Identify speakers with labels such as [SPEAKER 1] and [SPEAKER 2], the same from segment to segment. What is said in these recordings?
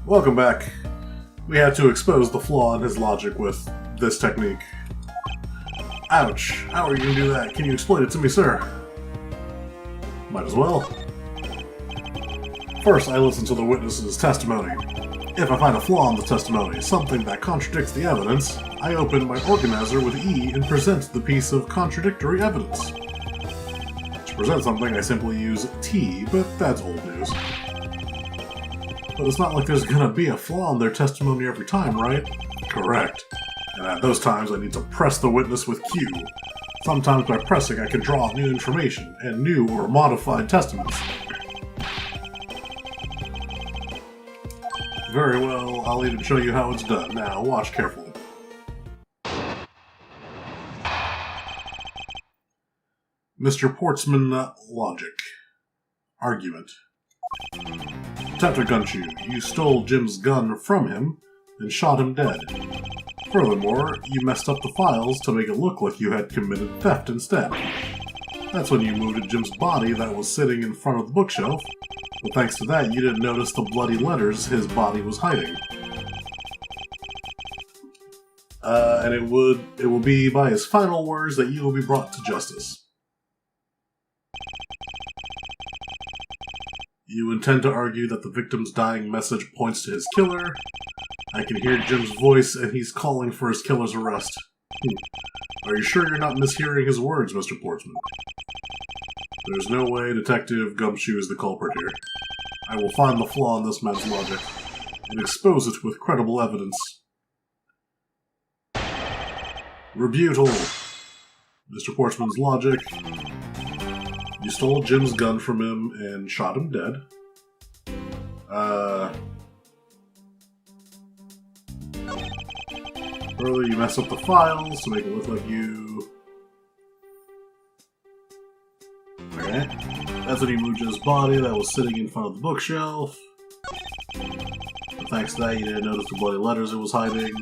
[SPEAKER 1] Welcome back. We had to expose the flaw in his logic with this technique. Ouch! How are you gonna do that? Can you explain it to me, sir? Might as well. First, I listen to the witness's testimony. If I find a flaw in the testimony, something that contradicts the evidence, I open my organizer with E and present the piece of contradictory evidence. To present something, I simply use T, but that's old news. But it's not like there's gonna be a flaw in their testimony every time, right? Correct. And at those times, I need to press the witness with Q. Sometimes by pressing, I can draw new information and new or modified testaments. Very well, I'll even show you how it's done. Now, watch carefully. Mr. Portsman logic. Argument. Tetragunchu, you stole Jim's gun from him and shot him dead. Furthermore, you messed up the files to make it look like you had committed theft instead. That's when you moved Jim's body that was sitting in front of the bookshelf, but thanks to that you didn't notice the bloody letters his body was hiding. And it will be by his final words that you will be brought to justice. You intend to argue that the victim's dying message points to his killer. I can hear Jim's voice, and he's calling for his killer's arrest. Are you sure you're not mishearing his words, Mr. Portsman? There's no way Detective Gumshoe is the culprit here. I will find the flaw in this man's logic, and expose it with credible evidence. Rebuttal. Mr. Portsman's logic. You stole Jim's gun from him and shot him dead. Further, you messed up the files to make it look like you... Okay. That's when you moved Jim's body that was sitting in front of the bookshelf. But thanks to that, you didn't notice the bloody letters it was hiding.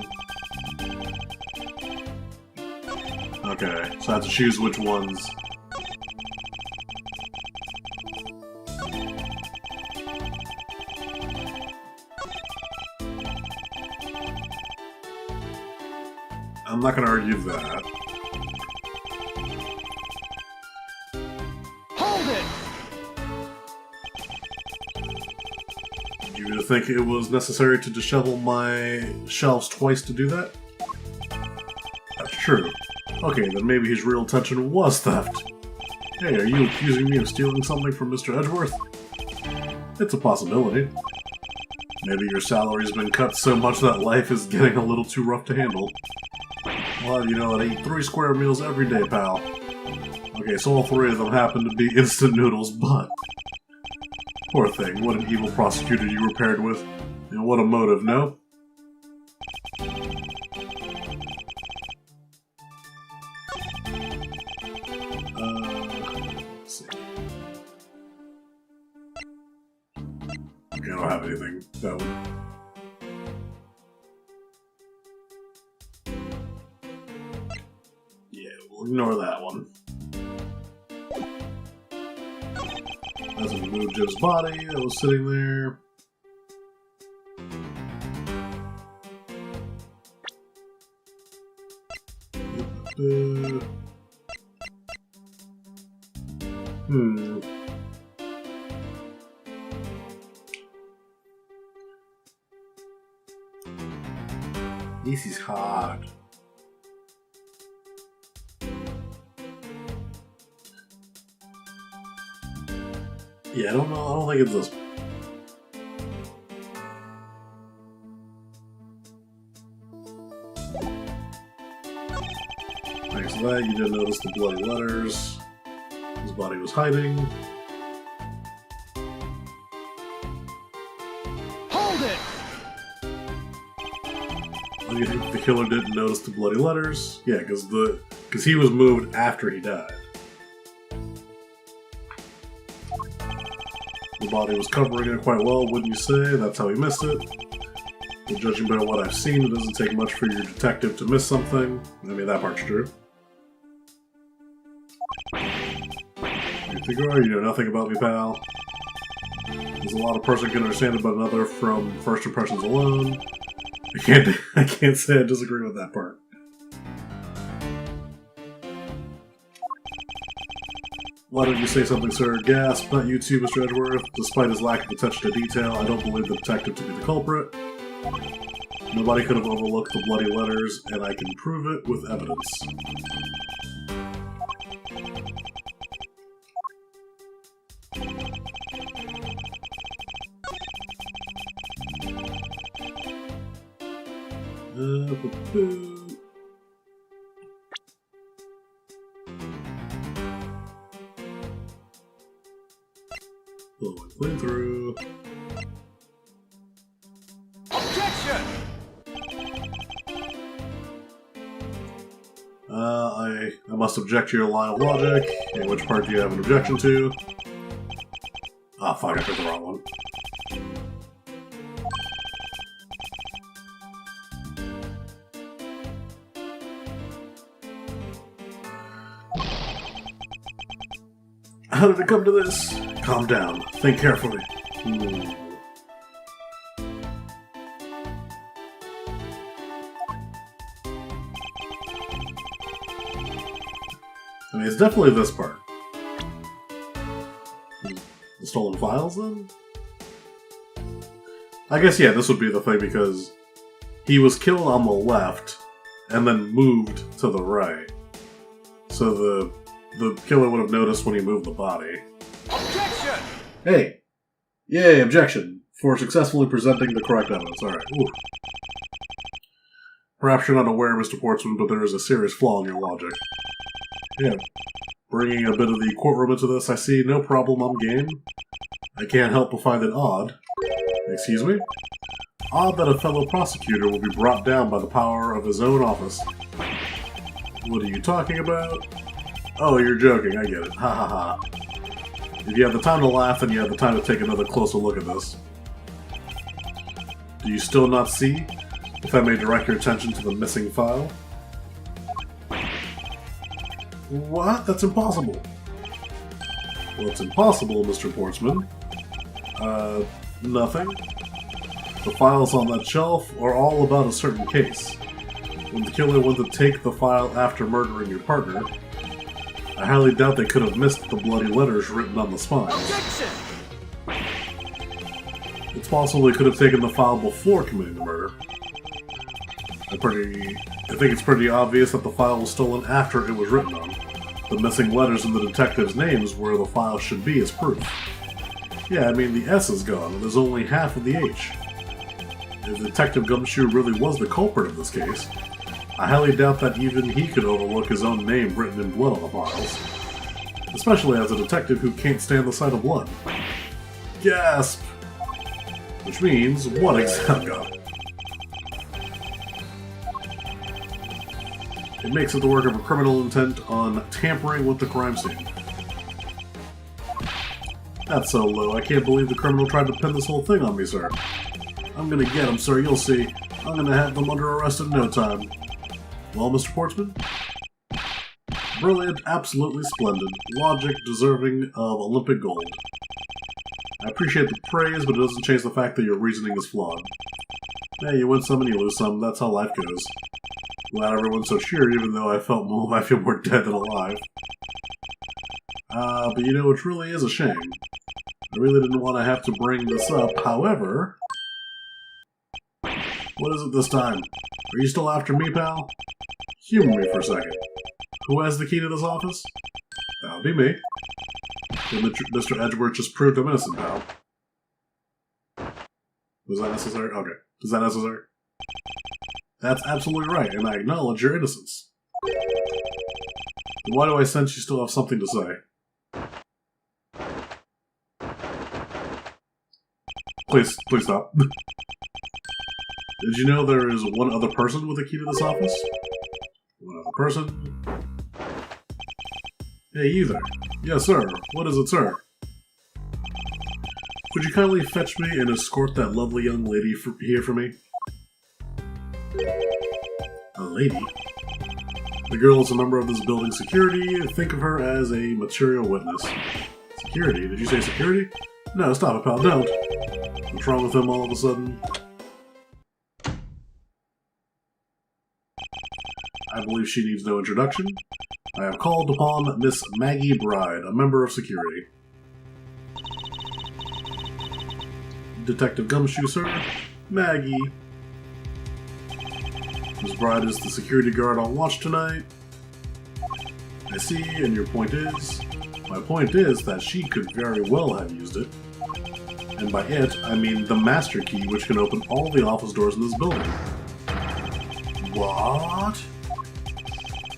[SPEAKER 1] Okay, so I have to choose which ones. I'm not going to argue that.
[SPEAKER 2] Hold it!
[SPEAKER 1] Do you think it was necessary to dishevel my shelves twice to do that? That's true. Okay, then maybe his real intention was theft. Hey, are you accusing me of stealing something from Mr. Edgeworth? It's a possibility. Maybe your salary's been cut so much that life is getting a little too rough to handle. Well, you know, I eat 3 square meals every day, pal. Okay, so all 3 of them happen to be instant noodles, but... Poor thing, what an evil prosecutor you were paired with. And what a motive, no? Let's see. Okay, I don't have anything. That one. Ignore that one. As we moved Jim's body that was sitting there. This is hard. Yeah, I don't know. I don't think it's this one. Thanks to that, you didn't notice the bloody letters his body was hiding.
[SPEAKER 2] Hold it!
[SPEAKER 1] What do you think the killer didn't notice the bloody letters? Yeah, because he was moved after he died. The body was covering it quite well, wouldn't you say? That's how he missed it. But judging by what I've seen, it doesn't take much for your detective to miss something. I mean, that part's true. You think, oh, you know nothing about me, pal? There's a lot a person can understand about another from first impressions alone. I can't say I disagree with that part. Why don't you say something, sir? Gasp, not you too, Mr. Edgeworth. Despite his lack of attention to detail, I don't believe the detective to be the culprit. Nobody could have overlooked the bloody letters, and I can prove it with evidence. Clean through.
[SPEAKER 2] Objection!
[SPEAKER 1] I must object to your line of logic. And which part do you have an objection to? Ah, fuck, I picked the wrong one. How did it come to this? Calm down. Think carefully. I mean, it's definitely this part. The stolen files, then? I guess, yeah, this would be the thing, because he was killed on the left, and then moved to the right. So the killer would have noticed when he moved the body.
[SPEAKER 2] Objection!
[SPEAKER 1] Hey! Yay, objection! For successfully presenting the correct evidence. Alright, Perhaps you're not aware, Mr. Portsman, but there is a serious flaw in your logic. Yeah. Bringing a bit of the courtroom into this, I see. No problem, I'm game. I can't help but find it odd. Excuse me? Odd that a fellow prosecutor will be brought down by the power of his own office. What are you talking about? Oh, you're joking, I get it. Ha ha ha. If you have the time to laugh, then you have the time to take another closer look at this. Do you still not see? If I may direct your attention to the missing file? What? That's impossible. Well, it's impossible, Mr. Portsman. Nothing. The files on that shelf are all about a certain case. When the killer went to take the file after murdering your partner, I highly doubt they could have missed the bloody letters written on the spines.
[SPEAKER 2] Objection!
[SPEAKER 1] It's possible they could have taken the file before committing the murder. I think it's pretty obvious that the file was stolen after it was written on. The missing letters in the detective's names where the file should be as proof. Yeah, I mean, the S is gone, and there's only half of the H. If Detective Gumshoe really was the culprit of this case, I highly doubt that even he could overlook his own name written in blood on the files. Especially as a detective who can't stand the sight of blood. Gasp! Which means, what exactly? It makes it the work of a criminal intent on tampering with the crime scene. That's so low, I can't believe the criminal tried to pin this whole thing on me, sir. I'm gonna get him, sir, you'll see. I'm gonna have them under arrest in no time. Well, Mr. Portsman? Brilliant, absolutely splendid. Logic deserving of Olympic gold. I appreciate the praise, but it doesn't change the fact that your reasoning is flawed. Yeah, you win some and you lose some, that's how life goes. Glad everyone's so cheered, even though I feel more dead than alive. But you know, it really is a shame. I really didn't want to have to bring this up, however... What is it this time? Are you still after me, pal? Humor me for a second. Who has the key to this office? That'll be me. Then Mr. Edgeworth just proved I'm innocent, pal. Was that necessary? Okay. Is that necessary? That's absolutely right, and I acknowledge your innocence. Then why do I sense you still have something to say? Please stop. Did you know there is one other person with a key to this office? One other person? Hey, you there. Yes, sir. What is it, sir? Could you kindly fetch me and escort that lovely young lady here for me? A lady? The girl is a member of this building's security. Think of her as a material witness. Security? Did you say security? No, stop it, pal, don't. What's wrong with him all of a sudden? I believe she needs no introduction. I have called upon Miss Maggie Bride, a member of security. Detective Gumshoe, sir. Maggie. Miss Bride is the security guard on watch tonight. I see, and your point is? My point is that she could very well have used it. And by it, I mean the master key, which can open all the office doors in this building. What?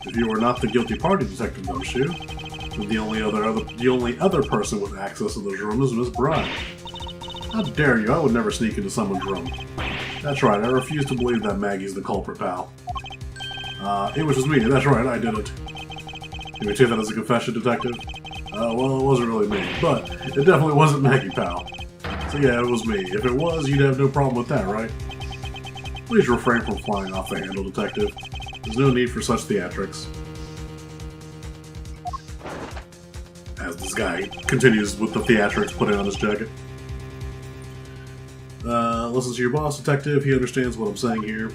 [SPEAKER 1] If you were not the guilty party, Detective Gumshoe, then the only other person with access to this room is Miss Bride. How dare you? I would never sneak into someone's room. That's right, I refuse to believe that Maggie's the culprit, pal. It was just me. That's right, I did it. Can we take that as a confession, Detective? Well, it wasn't really me, but it definitely wasn't Maggie, pal. So yeah, it was me. If it was, you'd have no problem with that, right? Please refrain from flying off the handle, Detective. There's no need for such theatrics. As this guy continues with the theatrics putting on his jacket. Listen to your boss, Detective. He understands what I'm saying here.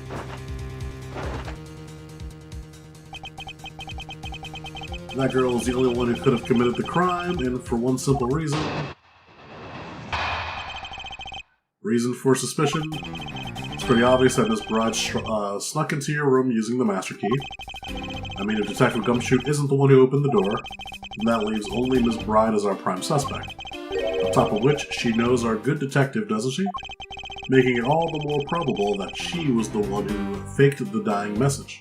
[SPEAKER 1] That girl is the only one who could have committed the crime, and for one simple reason. Reason for suspicion? It's pretty obvious that Miss Bride snuck into your room using the master key. I mean, if Detective Gumshoe isn't the one who opened the door, then that leaves only Miss Bride as our prime suspect. On top of which, she knows our good detective, doesn't she? Making it all the more probable that she was the one who faked the dying message.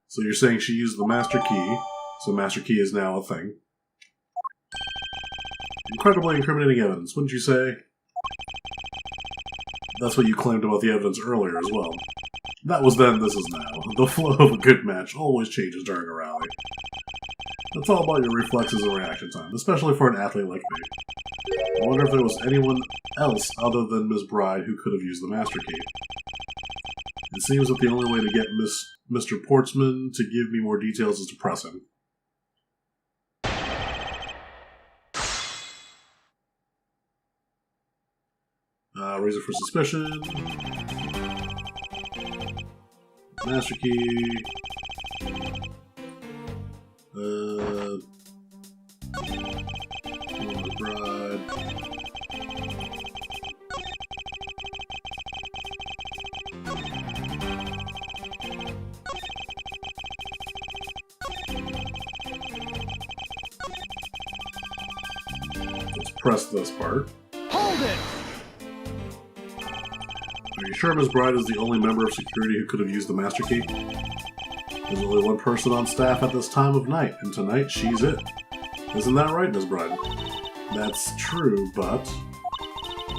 [SPEAKER 1] So you're saying she used the master key, so master key is now a thing. Incredibly incriminating evidence, wouldn't you say? That's what you claimed about the evidence earlier as well. That was then, this is now. The flow of a good match always changes during a rally. It's all about your reflexes and reaction time, especially for an athlete like me. I wonder if there was anyone else other than Miss Bride who could have used the master key. It seems that the only way to get Mr. Portsman to give me more details is to press him. Reason for suspicion. Master key. Bride. Let's press this part.
[SPEAKER 2] Hold it!
[SPEAKER 1] Are you sure Miss Bride is the only member of security who could have used the master key? There's only one person on staff at this time of night, and tonight she's it. Isn't that right, Miss Bride? That's true, but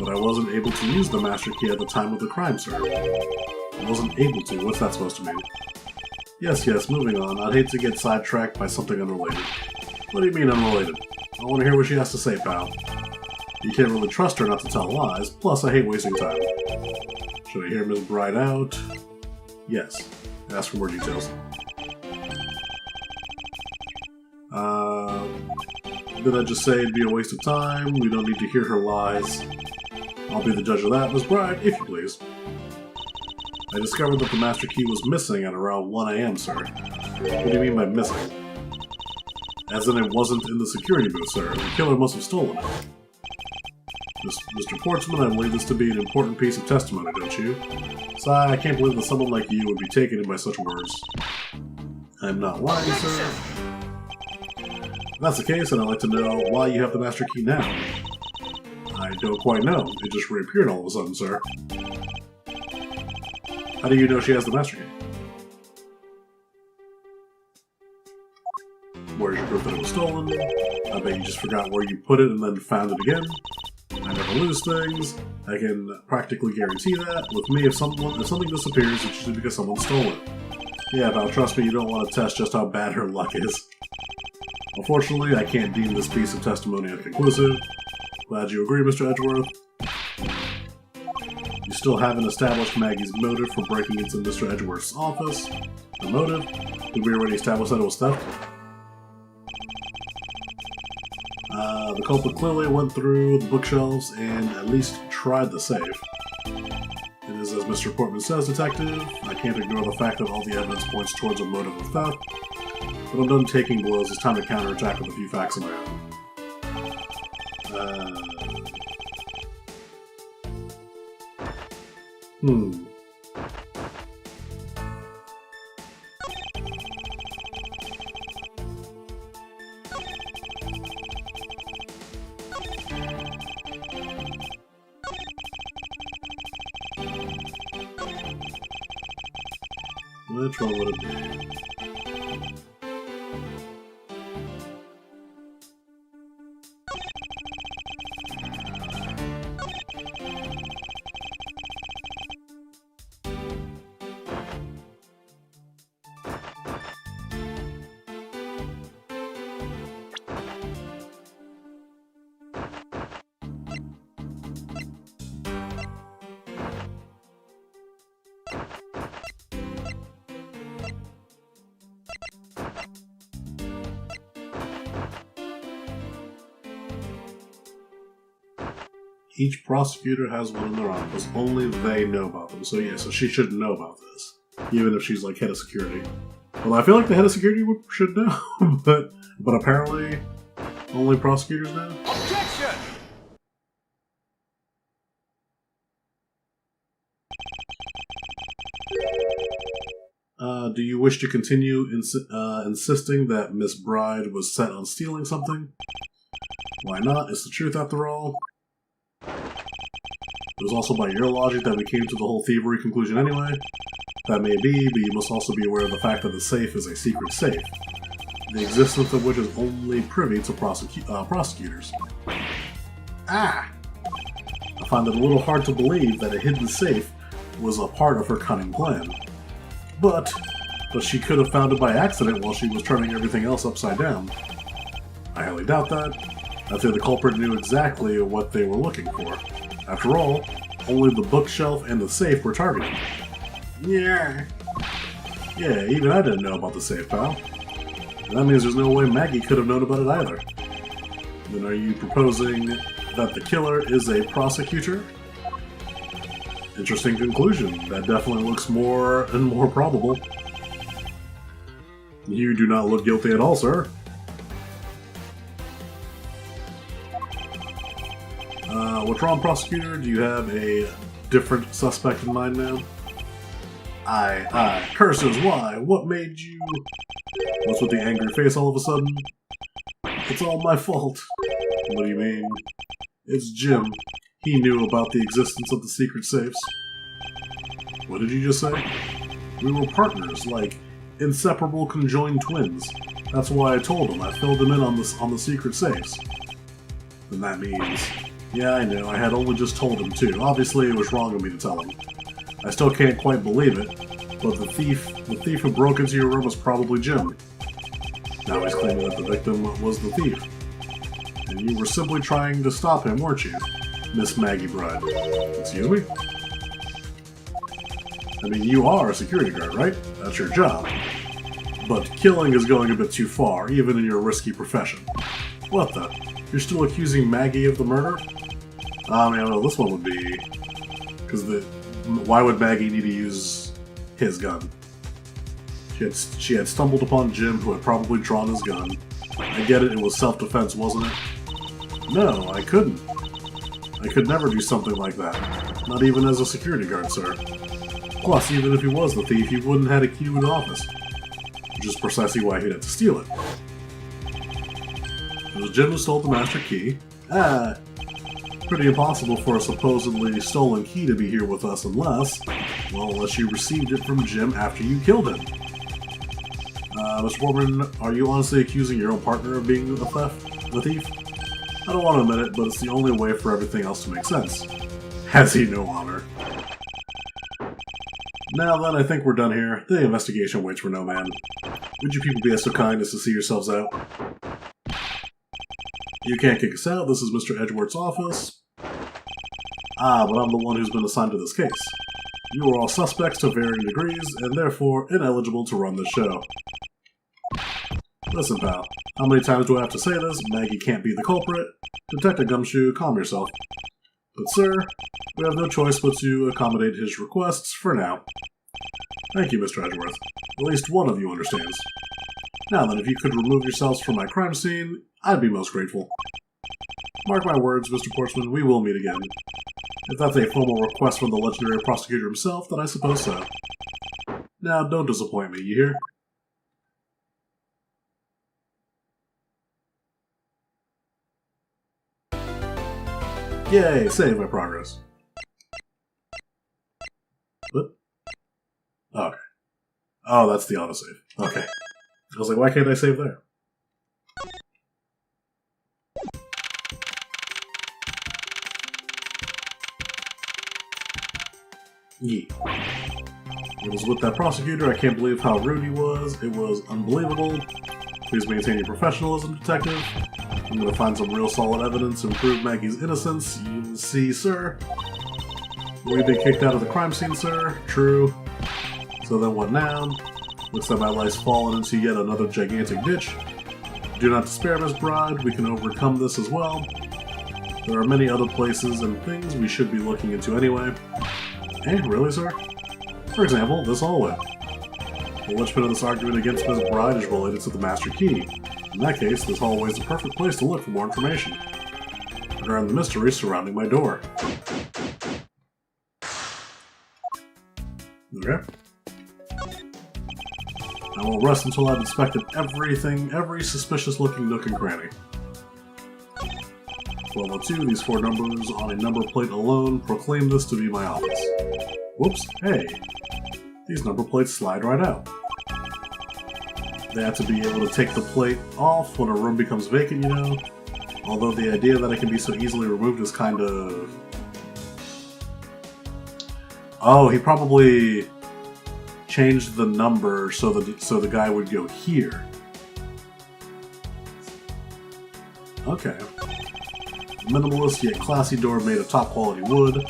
[SPEAKER 1] I wasn't able to use the master key at the time of the crime, sir. I wasn't able to. What's that supposed to mean? Yes, moving on. I'd hate to get sidetracked by something unrelated. What do you mean unrelated? I want to hear what she has to say, pal. You can't really trust her not to tell lies, plus I hate wasting time. Should I hear Miss Bride out? Yes. Ask for more details. Did I just say it'd be a waste of time? We don't need to hear her lies. I'll be the judge of that, Miss Bride, if you please. I discovered that the master key was missing at around 1 AM, sir. What do you mean by missing? As in it wasn't in the security booth, sir. The killer must have stolen it. Mr. Portsman, I believe this to be an important piece of testimony, don't you? Sigh, I can't believe that someone like you would be taken in by such words. I'm not lying, sir. If that's the case, then I'd like to know why you have the master key now. I don't quite know. It just reappeared all of a sudden, sir. How do you know she has the master key? Where's your proof that it was stolen? I bet you just forgot where you put it and then found it again. I never lose things. I can practically guarantee that. With me, if something disappears, it's usually because someone stole it. Yeah, pal, trust me, you don't want to test just how bad her luck is. Unfortunately, I can't deem this piece of testimony inconclusive. Glad you agree, Mr. Edgeworth. You still haven't established Maggie's motive for breaking into Mr. Edgeworth's office. The motive? Did we already establish that it was theft? The culprit clearly went through the bookshelves and at least tried the safe. It is as Mr. Portman says, Detective. I can't ignore the fact that all the evidence points towards a motive of theft. But I'm done taking blows. It's time to counterattack with a few facts of my own. Which one would it be? Each prosecutor has one in their office. Only they know about them. So yeah, so she shouldn't know about this. Even if she's like head of security. Well, I feel like the head of security should know. but apparently only prosecutors know.
[SPEAKER 2] Objection!
[SPEAKER 1] Do you wish to continue insisting that Miss Bride was set on stealing something? Why not? It's the truth after all. It was also by your logic that we came to the whole thievery conclusion anyway. That may be, but you must also be aware of the fact that the safe is a secret safe, the existence of which is only privy to prosecutors. I find it a little hard to believe that a hidden safe was a part of her cunning plan. But she could have found it by accident while she was turning everything else upside down. I highly doubt that. I'd say the culprit knew exactly what they were looking for. After all, only the bookshelf and the safe were targeted. Yeah, even I didn't know about the safe, pal. And that means there's no way Maggie could have known about it either. Then are you proposing that the killer is a prosecutor? Interesting conclusion. That definitely looks more and more probable. You do not look guilty at all, sir. What's wrong, prosecutor? Do you have a different suspect in mind now? Curses, why? What made you... What's with the angry face all of a sudden? It's all my fault. What do you mean? It's Jim. He knew about the existence of the secret safes. What did you just say? We were partners, like inseparable conjoined twins. That's why I told him. I filled him in on the secret safes. Then that means... Yeah, I know. I had only just told him too. Obviously, it was wrong of me to tell him. I still can't quite believe it, but the thief who broke into your room was probably Jim. Now he's claiming that the victim was the thief. And you were simply trying to stop him, weren't you, Miss Maggie Bride? Excuse me? I mean, you are a security guard, right? That's your job. But killing is going a bit too far, even in your risky profession. What the? You're still accusing Maggie of the murder? I mean, well, this one would be... Because why would Maggie need to use his gun? She had stumbled upon Jim, who had probably drawn his gun. I get it, it was self-defense, wasn't it? No, I couldn't. I could never do something like that. Not even as a security guard, sir. Plus, even if he was the thief, he wouldn't have had a key to the office. Which is precisely why he'd had to steal it. It was Jim who stole the master key. Pretty impossible for a supposedly stolen key to be here with us unless you received it from Jim after you killed him. Mr. Foreman, are you honestly accusing your own partner of being the thief? I don't want to admit it, but it's the only way for everything else to make sense. Has he no honor? Now then, I think we're done here. The investigation waits for no man. Would you people be so kind as to see yourselves out? You can't kick us out. This is Mr. Edgeworth's office. But I'm the one who's been assigned to this case. You are all suspects to varying degrees, and therefore ineligible to run this show. Listen, pal. How many times do I have to say this? Maggie can't be the culprit. Detective Gumshoe, calm yourself. But sir, we have no choice but to accommodate his requests for now. Thank you, Mr. Edgeworth. At least one of you understands. Now then, if you could remove yourselves from my crime scene, I'd be most grateful. Mark my words, Mr. Portsman, we will meet again. If that's a formal request from the legendary prosecutor himself, then I suppose so. Now, don't disappoint me, you hear? Yay, save my progress. What? Oh, okay. Oh, that's the autosave. Okay. I was like, why can't I save there? Yeah. It was with that prosecutor. I can't believe how rude he was. It was unbelievable. Please maintain your professionalism, detective. I'm gonna find some real solid evidence to prove Maggie's innocence. You see, sir. We've been kicked out of the crime scene, sir. True. So then what now? Looks like my life's fallen into yet another gigantic ditch. Do not despair, Miss Bride. We can overcome this as well. There are many other places and things we should be looking into anyway. Eh, really, sir? For example, this hallway. The linchpin of this argument against Miss Bride is related to the Master Key. In that case, this hallway is the perfect place to look for more information regarding the mystery surrounding my door. Okay. I won't rest until I've inspected everything, every suspicious-looking nook and cranny. 1202, these 4 numbers on a number plate alone proclaim this to be my office. Whoops, hey. These number plates slide right out. They have to be able to take the plate off when a room becomes vacant, you know? Although the idea that it can be so easily removed is kind of... Oh, he probably changed the number so the guy would go here. Okay. Minimalist yet classy door made of top quality wood.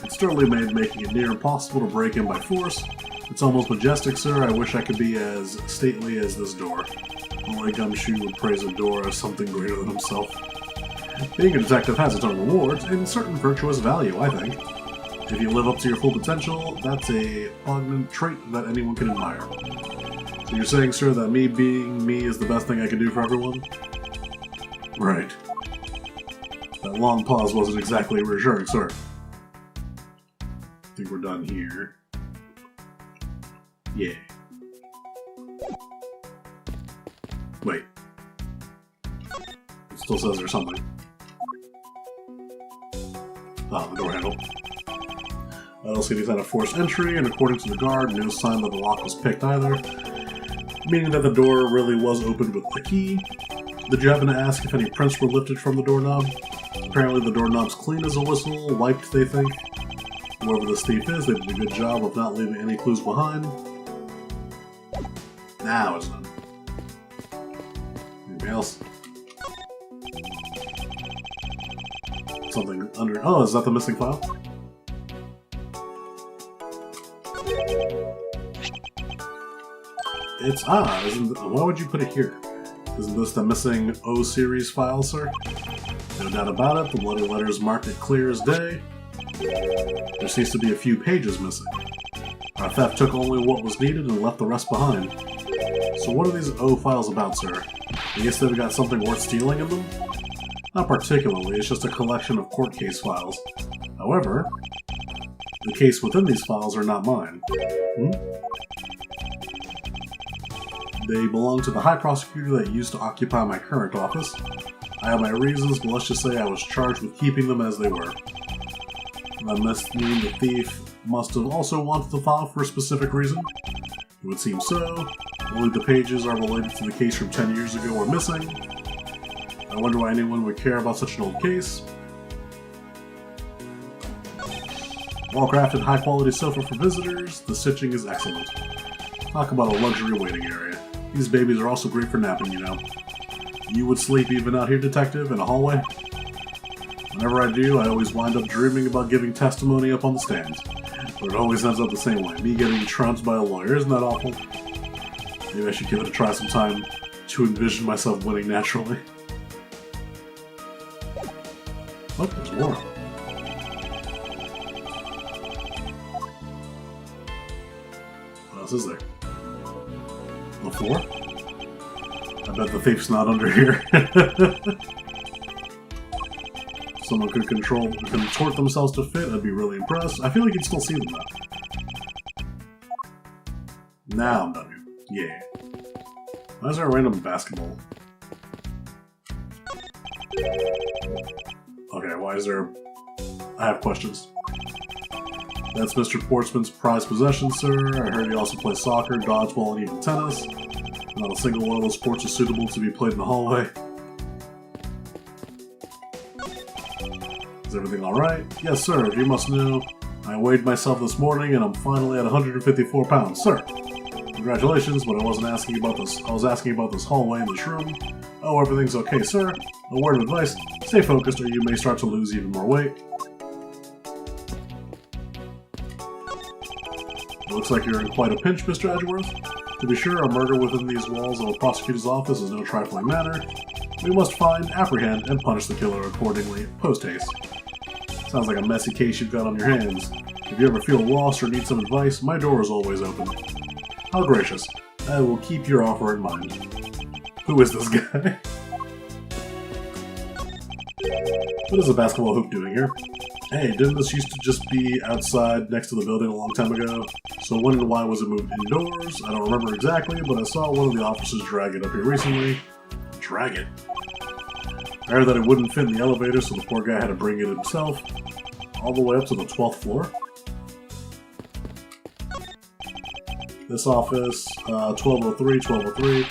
[SPEAKER 1] It's sturdily made, making it near impossible to break in by force. It's almost majestic, sir. I wish I could be as stately as this door. Only Gumshoe would praise a door as something greater than himself. Being a detective has its own rewards and certain virtuous value, I think. If you live up to your full potential, that's a poignant trait that anyone can admire. So you're saying, sir, that me being me is the best thing I can do for everyone? Right. That long pause wasn't exactly reassuring, sir. I think we're done here. Yeah. Wait. It still says there's something. Ah, the door handle. I don't see any sign of forced entry, and according to the guard, no sign that the lock was picked either. Meaning that the door really was opened with the key. Did you happen to ask if any prints were lifted from the doorknob? Apparently the doorknob's clean as a whistle, wiped, they think. Whoever this thief is, they did a good job of not leaving any clues behind. Now it's done. Anything else? Something under... Oh, is that the missing file? It's... why would you put it here? Isn't this the missing O-series file, sir? No doubt about it, the bloody letters marked it clear as day. There seems to be a few pages missing. Our theft took only what was needed and left the rest behind. So what are these O files about, sir? I guess they've got something worth stealing in them? Not particularly, it's just a collection of court case files. However, the case within these files are not mine. They belong to the High Prosecutor that used to occupy my current office. I have my reasons, but let's just say I was charged with keeping them as they were. That must mean the thief must have also wanted the file for a specific reason. It would seem so. Only the pages are related to the case from 10 years ago are missing. I wonder why anyone would care about such an old case. Well-crafted, high-quality sofa for visitors. The stitching is excellent. Talk about a luxury waiting area. These babies are also great for napping, you know. You would sleep even out here, detective, in a hallway? Whenever I do, I always wind up dreaming about giving testimony up on the stand. But it always ends up the same way, me getting trounced by a lawyer. Isn't that awful? Maybe I should give it a try sometime. to envision myself winning naturally. Oh, there's more. What else is there? The floor? I bet the thief's not under here. Someone could contort themselves to fit, I'd be really impressed. I feel like you'd still see them though. Now I'm done here. Yeah. Why is there a random basketball? Okay, why is there... I have questions. That's Mr. Portsman's prized possession, sir. I heard he also plays soccer, dodgeball, and even tennis. Not a single one of those sports is suitable to be played in the hallway. Is everything alright? Yes, sir. You must know. I weighed myself this morning and I'm finally at 154 pounds, sir. Congratulations, but I wasn't asking about this. I was asking about this hallway in this room. Oh, everything's okay, sir. A word of advice. Stay focused or you may start to lose even more weight. Looks like you're in quite a pinch, Mr. Edgeworth. To be sure, a murder within these walls of a prosecutor's office is no trifling matter. We must find, apprehend, and punish the killer accordingly, post-haste. Sounds like a messy case you've got on your hands. If you ever feel lost or need some advice, my door is always open. How gracious. I will keep your offer in mind. Who is this guy? What is a basketball hoop doing here? Hey, didn't this used to just be outside next to the building a long time ago? So when and why was it moved indoors? I don't remember exactly, but I saw one of the officers drag it up here recently. Drag it? I heard that it wouldn't fit in the elevator, so the poor guy had to bring it himself. All the way up to the 12th floor? This office, 1203, 1203.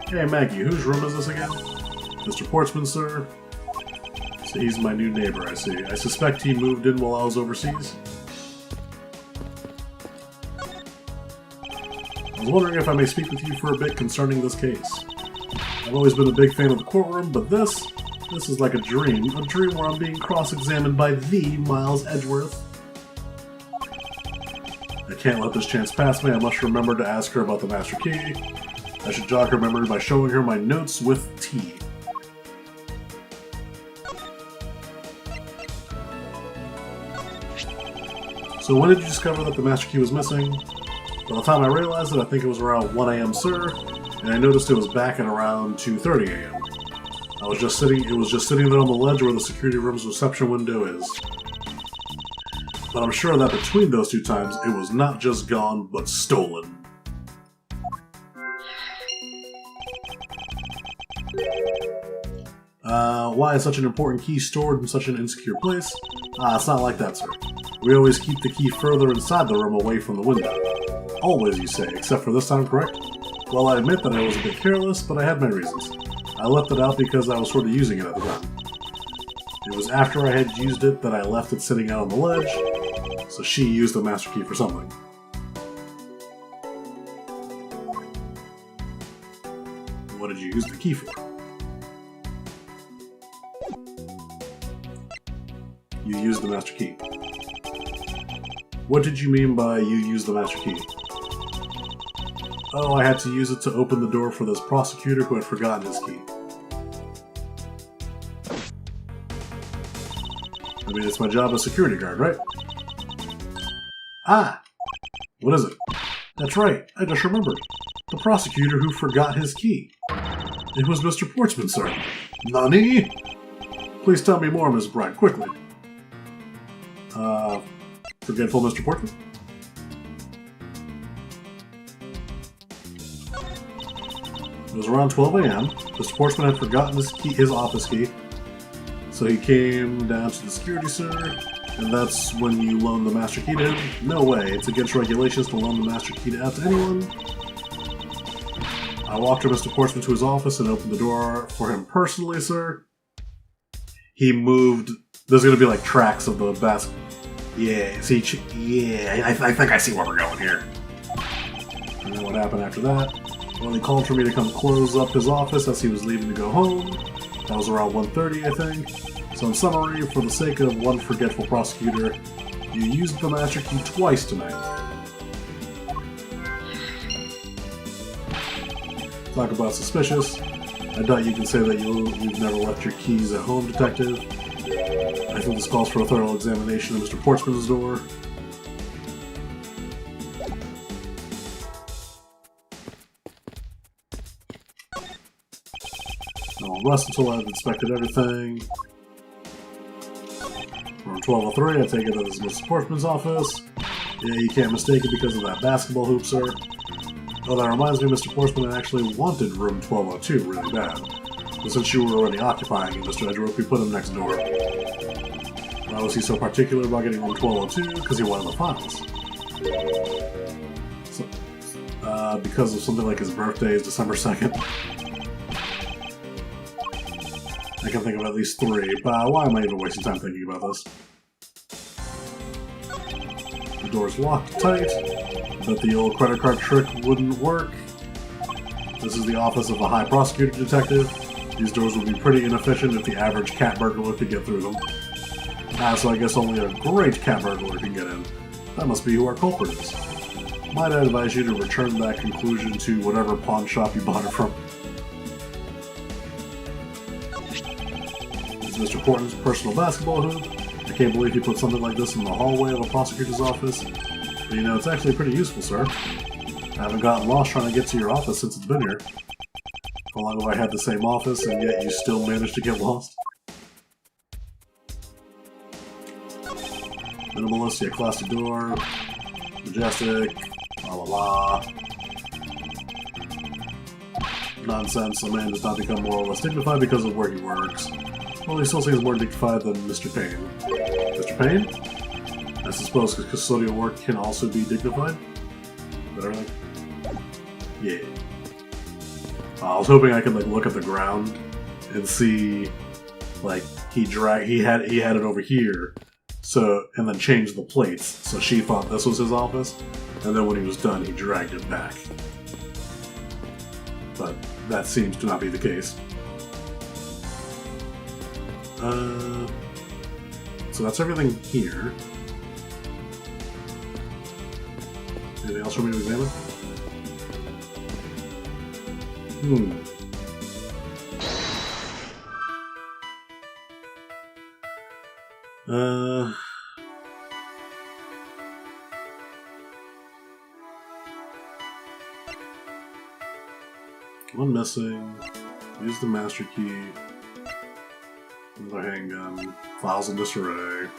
[SPEAKER 1] Hey Maggie, whose room is this again? Mr. Portsman, sir? So he's my new neighbor, I see. I suspect he moved in while I was overseas. I was wondering if I may speak with you for a bit concerning this case. I've always been a big fan of the courtroom, but this is like a dream where I'm being cross-examined by the Miles Edgeworth. I can't let this chance pass me. I must remember to ask her about the master key. I should jog her memory by showing her my notes with tea. So when did you discover that the master key was missing? By the time I realized it, I think it was around 1 a.m., sir, and I noticed it was back at around 2:30 a.m. It was just sitting there on the ledge where the security room's reception window is. But I'm sure that between those two times, it was not just gone, but stolen. Why is such an important key stored in such an insecure place? It's not like that, sir. We always keep the key further inside the room away from the window. Always, you say, except for this time, correct? Well, I admit that I was a bit careless, but I had my reasons. I left it out because I was sort of using it at the time. It was after I had used it that I left it sitting out on the ledge, so she used the master key for something. What did you use the key for? You used the master key. What did you mean by you used the master key? Oh, I had to use it to open the door for this prosecutor who had forgotten his key. I mean, it's my job as security guard, right? Ah! What is it? That's right, I just remembered. The prosecutor who forgot his key. It was Mr. Portsman, sir. Nani? Please tell me more, Miss Bride, quickly. Forgetful Mr. Portsman? It was around 12 a.m. Mr. Portsman had forgotten his office key, so he came down to the security center, and that's when you loaned the master key to him? No way, it's against regulations to loan the master key out to anyone. I walked Mr. Portsman to his office and opened the door for him personally, sir. He moved. There's gonna be like tracks of the basket. Yeah, see, I think I see where we're going here. And then what happened after that? Well, he called for me to come close up his office as he was leaving to go home. That was around 1:30, I think. So in summary, for the sake of one forgetful prosecutor, you used the master key twice tonight. Talk about suspicious. I doubt you can say that you've never left your keys at home, Detective. I think this calls for a thorough examination of Mr. Portsman's door. I won't rest until I've inspected everything. Room 1203, I take it that this is Mr. Portsman's office. Yeah, you can't mistake it because of that basketball hoop, sir. Oh, that reminds me, Mr. Portsman actually wanted room 1202 really bad. But since you were already occupying it, Mr. Edgeworth, we put him next door. Why was he so particular about getting room 1202? Because he wanted the files. So, because of something like his birthday is December 2nd. I can think of at least 3, but why am I even wasting time thinking about this? The door's locked tight. But the old credit card trick wouldn't work. This is the office of a high prosecutor, Detective. These doors would be pretty inefficient if the average cat burglar could get through them. So I guess only a great cat burglar can get in. That must be who our culprit is. Might I advise you to return that conclusion to whatever pawn shop you bought it from. It's Mr. Portman's personal basketball hoop. I can't believe he put something like this in the hallway of a prosecutor's office. But you know, it's actually pretty useful, sir. I haven't gotten lost trying to get to your office since it's been here. How long have I had the same office, and yet you still managed to get lost? Minimalist, yeah, classic door. Majestic. La la la. Nonsense, a man does not become more or less dignified because of where he works. Well, he still seems more dignified than Mr. Payne. Mr. Payne? I suppose custodial work can also be dignified? Is that everything? Yeah. I was hoping I could like look at the ground and see, like, he had it over here, so, and then change the plates. So she thought this was his office, and then when he was done, he dragged it back. But that seems to not be the case. So that's everything here. Anything else for me to examine? One missing. Use the master key. Another handgun. Files in disarray.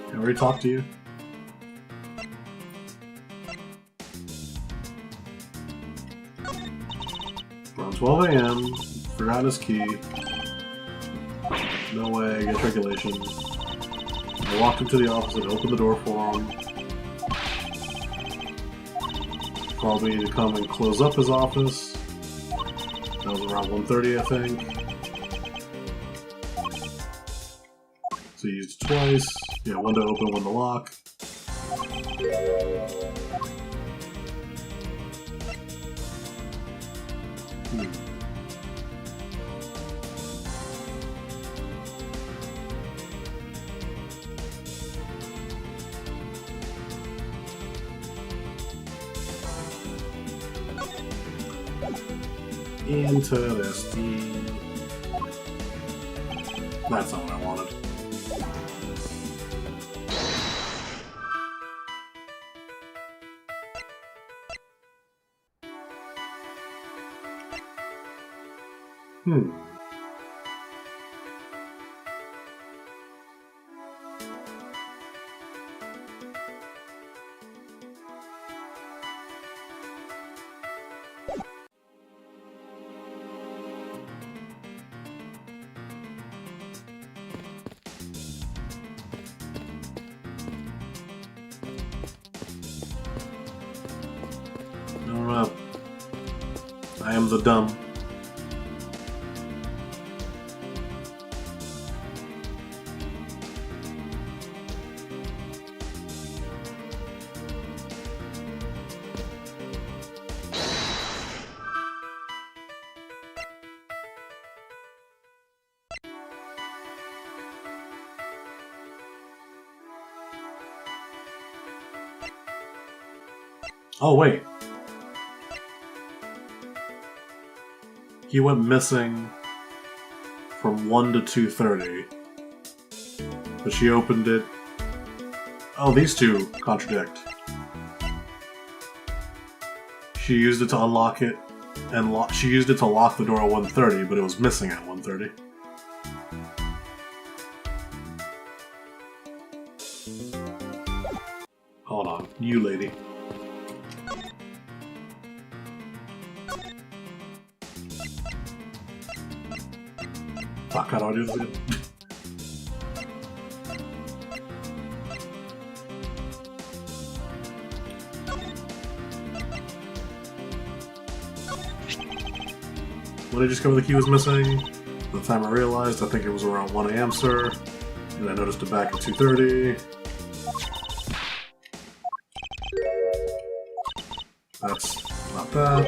[SPEAKER 1] Can I already talk to you? Around 12 a.m. Forgot his key. No way, against regulations. I walked him to the office and opened the door for him. Called me to come and close up his office. That was around 1:30, I think. So he used it twice. Yeah, one to open, one to lock. Interesting. That's not what I wanted. I don't know. I am the dumb. Oh, wait. He went missing from 1 to 2:30. But she opened it. Oh, these two contradict. She used it to unlock it, and she used it to lock the door at 1:30, but it was missing at 1:30. Hold on, you lady. Fuck, how do I do this again? When I discovered the key was missing, by the time I realized, I think it was around 1 AM, sir. And I noticed it back at 2:30. That's not that.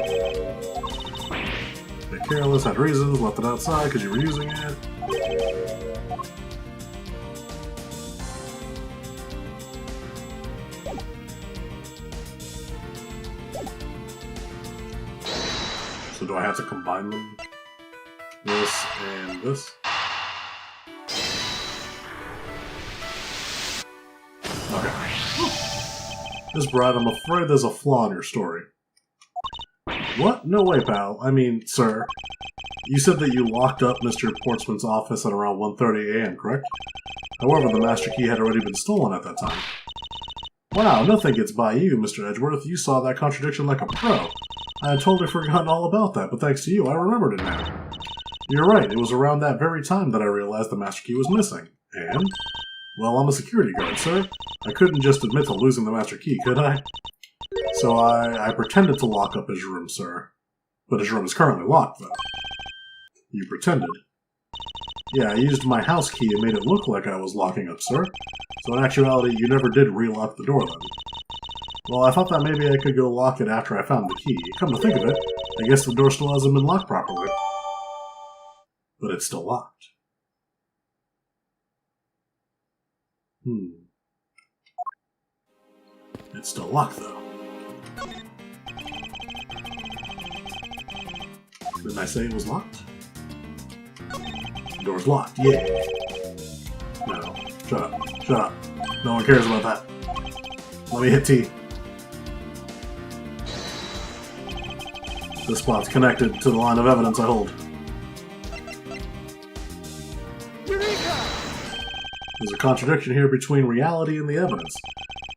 [SPEAKER 1] Bit careless, had reasons, left it outside because you were using it. So do I have to combine them? This and this? Okay. Miss Bride, I'm afraid there's a flaw in your story. What? No way, pal. I mean, sir. You said that you locked up Mr. Portsman's office at around 1:30 AM, correct? However, the master key had already been stolen at that time. Wow, nothing gets by you, Mr. Edgeworth. You saw that contradiction like a pro. I had totally forgotten all about that, but thanks to you, I remembered it now. You're right, it was around that very time that I realized the master key was missing. And? Well, I'm a security guard, sir. I couldn't just admit to losing the master key, could I? So I pretended to lock up his room, sir. But his room is currently locked, though. You pretended. Yeah, I used my house key and made it look like I was locking up, sir. So in actuality, you never did relock the door, then. Well, I thought that maybe I could go lock it after I found the key. Come to think of it, I guess the door still hasn't been locked properly. But it's still locked. It's still locked, though. Didn't I say it was locked? The door's locked, yeah. No, shut up, shut up. No one cares about that. Let me hit T. This spot's connected to the line of evidence I hold. There's a contradiction here between reality and the evidence.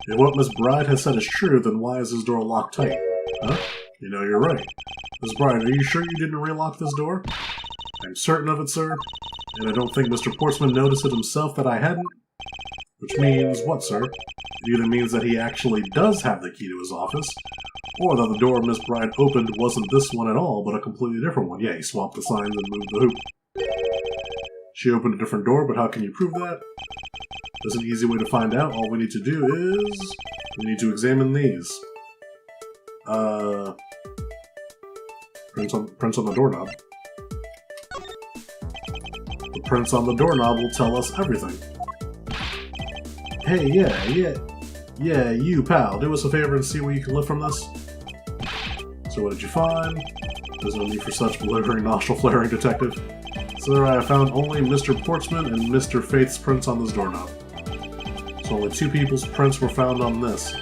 [SPEAKER 1] If what Miss Bride has said is true, then why is this door locked tight? Huh? You know, you're right. Miss Bride, are you sure you didn't relock this door? I'm certain of it, sir. And I don't think Mr. Portsman noticed it himself that I hadn't. Which means what, sir? It either means that he actually does have the key to his office, or that the door Miss Bride opened wasn't this one at all, but a completely different one. Yeah, he swapped the signs and moved the hoop. She opened a different door, but how can you prove that? There's an easy way to find out. All we need to do is... we need to examine these. Prints on the doorknob. The prints on the doorknob will tell us everything. Hey, yeah, you, pal, do us a favor and see where you can live from this. So what did you find? There's no need for such belligerent, nostril-flaring detective. Sir, I have found only Mr. Portsman and Mr. Faith's prints on this doorknob. So only 2 people's prints were found on this.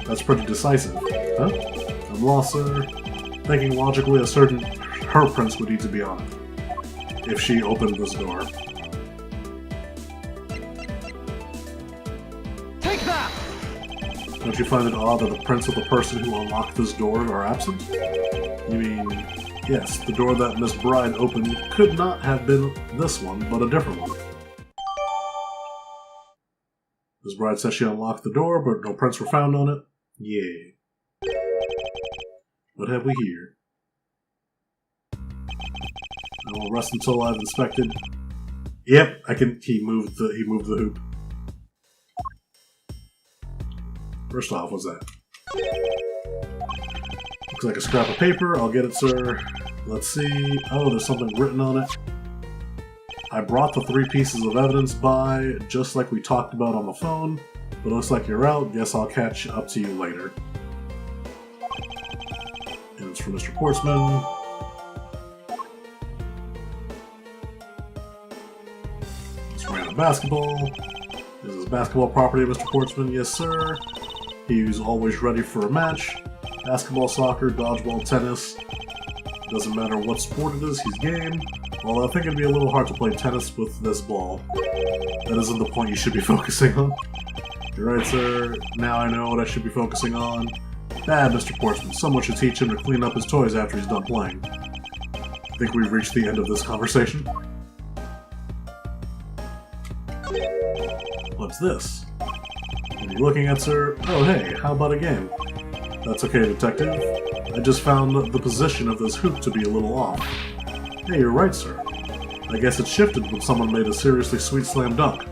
[SPEAKER 1] That's pretty decisive. Huh? I'm lost, sir. Thinking logically, a certain her prints would need to be on it. If she opened this door.
[SPEAKER 2] Take that!
[SPEAKER 1] Don't you find it odd that the prints of the person who unlocked this door are absent? You mean, yes, the door that Miss Bride opened could not have been this one, but a different one. Miss Bride says she unlocked the door, but no prints were found on it. Yeah. What have we here? I will rest until I've inspected. Yep, I can. He moved the hoop. First off, what's that? Looks like a scrap of paper. I'll get it, sir. Let's see. Oh, there's something written on it. I brought the 3 pieces of evidence by, just like we talked about on the phone, but looks like you're out. Guess I'll catch up to you later. for Mr. Portsman. Let's random basketball. Is this basketball property, Mr. Portsman? Yes, sir. He's always ready for a match. Basketball, soccer, dodgeball, tennis. Doesn't matter what sport it is, he's game. Although I think it'd be a little hard to play tennis with this ball. That isn't the point you should be focusing on. You're right, sir. Now I know what I should be focusing on. Bad, Mr. Portsman. Someone should teach him to clean up his toys after he's done playing. I think we've reached the end of this conversation. What's this? What are you looking at, sir? Oh, hey, how about a game? That's okay, detective. I just found the position of this hoop to be a little off. Hey, you're right, sir. I guess it shifted when someone made a seriously sweet slam dunk.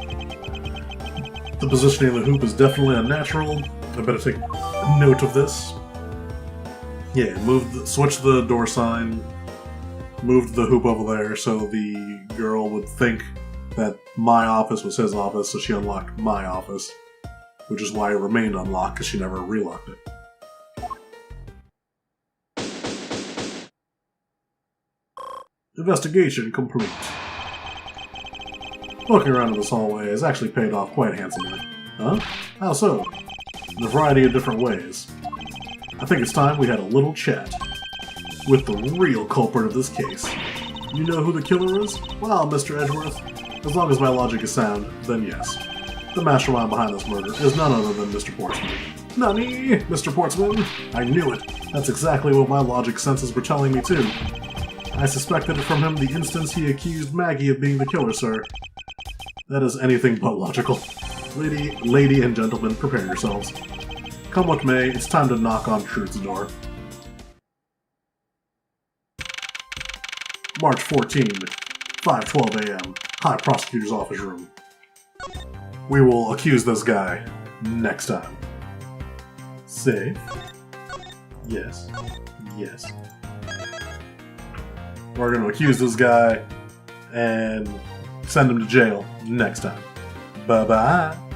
[SPEAKER 1] The positioning of the hoop is definitely unnatural. I better take note of this. Yeah, switch the door sign, moved the hoop over there so the girl would think that my office was his office, so she unlocked my office. Which is why it remained unlocked, because she never relocked it. Investigation complete. Looking around in this hallway has actually paid off quite handsomely. Huh? How so? In a variety of different ways. I think it's time we had a little chat. With the real culprit of this case. You know who the killer is? Well, Mr. Edgeworth, as long as my logic is sound, then yes. The mastermind behind this murder is none other than Mr. Portsman. Nani, Mr. Portsman? I knew it. That's exactly what my logic senses were telling me too. I suspected it from him the instant he accused Maggie of being the killer, sir. That is anything but logical. Lady and gentlemen, prepare yourselves. Come what may, it's time to knock on truth's door. March 14, 5:12 a.m. High Prosecutor's Office Room. We will accuse this guy next time. Safe? Yes. Yes. We're going to accuse this guy and send him to jail next time. Bye-bye.